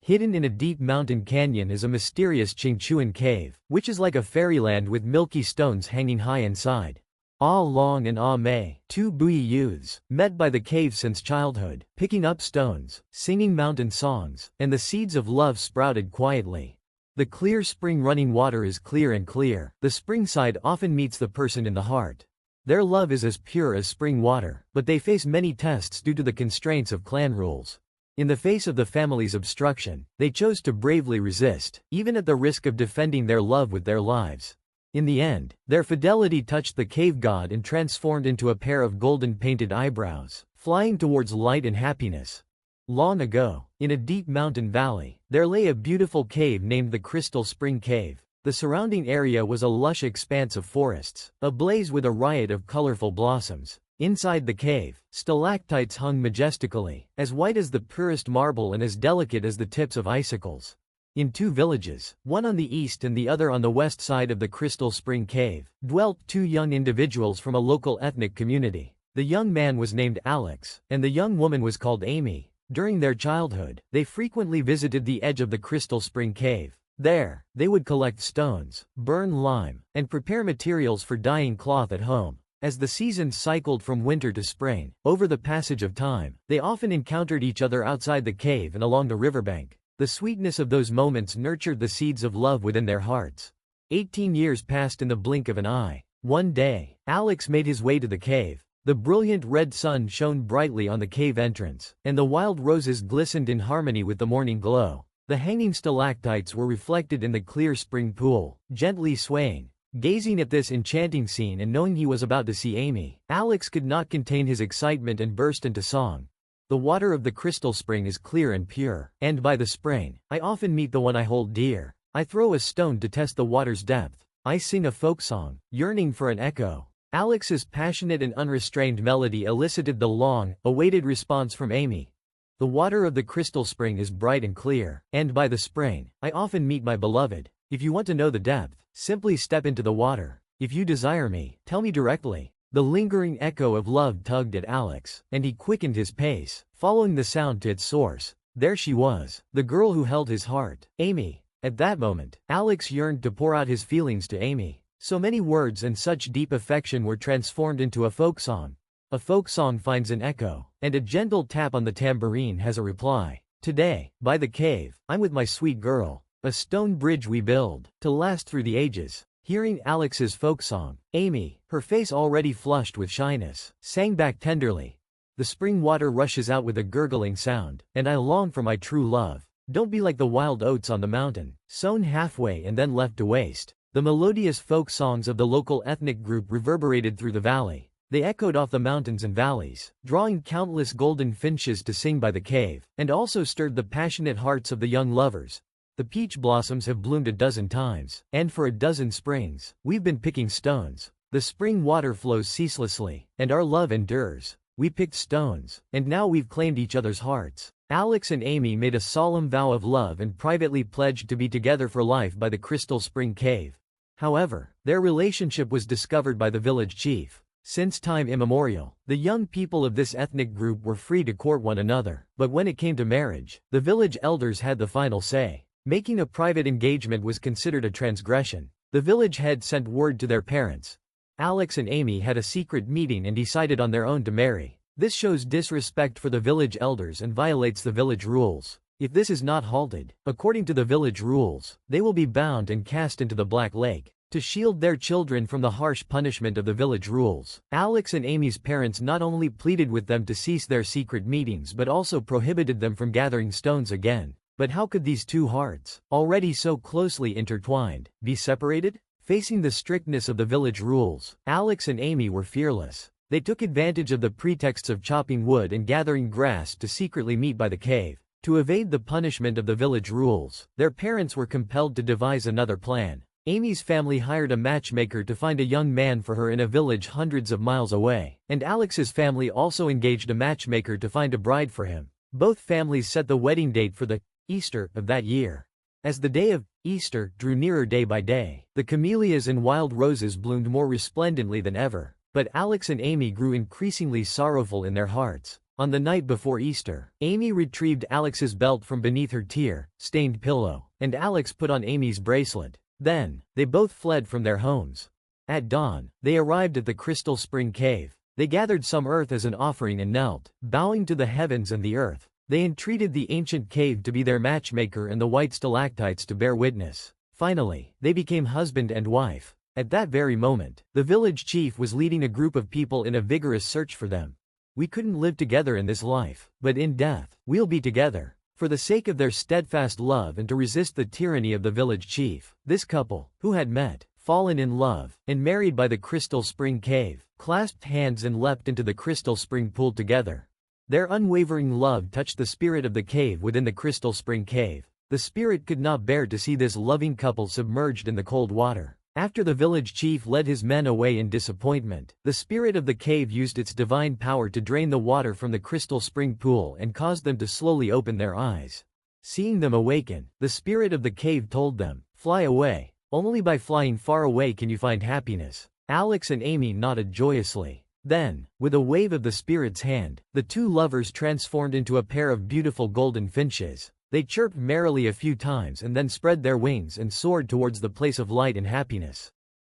Hidden in a deep mountain canyon is a mysterious Cheongcheon cave, which is like a fairyland with milky stones hanging high inside. Ah Long and Ah Mei, two Bui youths, met by the cave since childhood, picking up stones, singing mountain songs, and the seeds of love sprouted quietly. The clear spring running water is clear and clear. The spring side often meets the person in the heart. Their love is as pure as spring water, but they face many tests due to the constraints of clan rules. In the face of the family's obstruction, they chose to bravely resist, even at the risk of defending their love with their lives. In the end, their fidelity touched the cave god and transformed into a pair of golden painted eyebrows, flying towards light and happiness. Long ago, in a deep mountain valley, there lay a beautiful cave named the Crystal Spring Cave. The surrounding area was a lush expanse of forests, ablaze with a riot of colorful blossoms. Inside the cave, stalactites hung majestically, as white as the purest marble and as delicate as the tips of icicles. In two villages, one on the east and the other on the west side of the Crystal Spring Cave, dwelt two young individuals from a local ethnic community. The young man was named Alex, and the young woman was called Amy. During their childhood, they frequently visited the edge of the Crystal Spring Cave. There, they would collect stones, burn lime, and prepare materials for dyeing cloth at home. As the seasons cycled from winter to spring, over the passage of time, they often encountered each other outside the cave and along the riverbank. The sweetness of those moments nurtured the seeds of love within their hearts. 18 years passed in the blink of an eye. One day, Alex made his way to the cave. The brilliant red sun shone brightly on the cave entrance, and the wild roses glistened in harmony with the morning glow. The hanging stalactites were reflected in the clear spring pool, gently swaying. Gazing at this enchanting scene and knowing he was about to see Amy, Alex could not contain his excitement and burst into song. The water of the crystal spring is clear and pure, and by the spring, I often meet the one I hold dear. I throw a stone to test the water's depth. I sing a folk song, yearning for an echo. Alex's passionate and unrestrained melody elicited the long-awaited response from Amy. The water of the crystal spring is bright and clear, and by the spring, I often meet my beloved. If you want to know the depth, simply step into the water. If you desire me, tell me directly. The lingering echo of love tugged at Alex, and he quickened his pace, following the sound to its source. There she was, the girl who held his heart, Amy. At that moment, Alex yearned to pour out his feelings to Amy. So many words and such deep affection were transformed into a folk song. A folk song finds an echo, and a gentle tap on the tambourine has a reply. Today, by the cave, I'm with my sweet girl. A stone bridge we build, to last through the ages. Hearing Alex's folk song, Amy, her face already flushed with shyness, sang back tenderly. The spring water rushes out with a gurgling sound, and I long for my true love. Don't be like the wild oats on the mountain, sown halfway and then left to waste. The melodious folk songs of the local ethnic group reverberated through the valley. They echoed off the mountains and valleys, drawing countless golden finches to sing by the cave, and also stirred the passionate hearts of the young lovers. The peach blossoms have bloomed a dozen times, and for a dozen springs, we've been picking stones. The spring water flows ceaselessly, and our love endures. We picked stones, and now we've claimed each other's hearts. Alex and Amy made a solemn vow of love and privately pledged to be together for life by the Crystal Spring Cave. However, their relationship was discovered by the village chief. Since time immemorial, the young people of this ethnic group were free to court one another, but when it came to marriage, the village elders had the final say. Making a private engagement was considered a transgression. The village head sent word to their parents. Alex and Amy had a secret meeting and decided on their own to marry. This shows disrespect for the village elders and violates the village rules. If this is not halted, according to the village rules, they will be bound and cast into the Black Lake. To shield their children from the harsh punishment of the village rules, Alex and Amy's parents not only pleaded with them to cease their secret meetings but also prohibited them from gathering stones again. But how could these two hearts, already so closely intertwined, be separated? Facing the strictness of the village rules, Alex and Amy were fearless. They took advantage of the pretexts of chopping wood and gathering grass to secretly meet by the cave. To evade the punishment of the village rules, their parents were compelled to devise another plan. Amy's family hired a matchmaker to find a young man for her in a village hundreds of miles away, and Alex's family also engaged a matchmaker to find a bride for him. Both families set the wedding date for the Easter of that year. As the day of Easter drew nearer day by day, the camellias and wild roses bloomed more resplendently than ever. But Alex and Amy grew increasingly sorrowful in their hearts. On the night before Easter, Amy retrieved Alex's belt from beneath her tear-stained pillow, and Alex put on Amy's bracelet. Then, they both fled from their homes. At dawn, they arrived at the Crystal Spring Cave. They gathered some earth as an offering and knelt, bowing to the heavens and the earth. They entreated the ancient cave to be their matchmaker and the white stalactites to bear witness. Finally, they became husband and wife. At that very moment, the village chief was leading a group of people in a vigorous search for them. We couldn't live together in this life, but in death, we'll be together. For the sake of their steadfast love and to resist the tyranny of the village chief, this couple, who had met, fallen in love, and married by the Crystal Spring Cave, clasped hands and leapt into the Crystal Spring Pool together. Their unwavering love touched the spirit of the cave within the Crystal Spring Cave. The spirit could not bear to see this loving couple submerged in the cold water. After the village chief led his men away in disappointment, the spirit of the cave used its divine power to drain the water from the Crystal Spring Pool and caused them to slowly open their eyes. Seeing them awaken, the spirit of the cave told them, "Fly away. Only by flying far away can you find happiness." Alex and Amy nodded joyously. Then, with a wave of the spirit's hand, the two lovers transformed into a pair of beautiful golden finches. They chirped merrily a few times and then spread their wings and soared towards the place of light and happiness.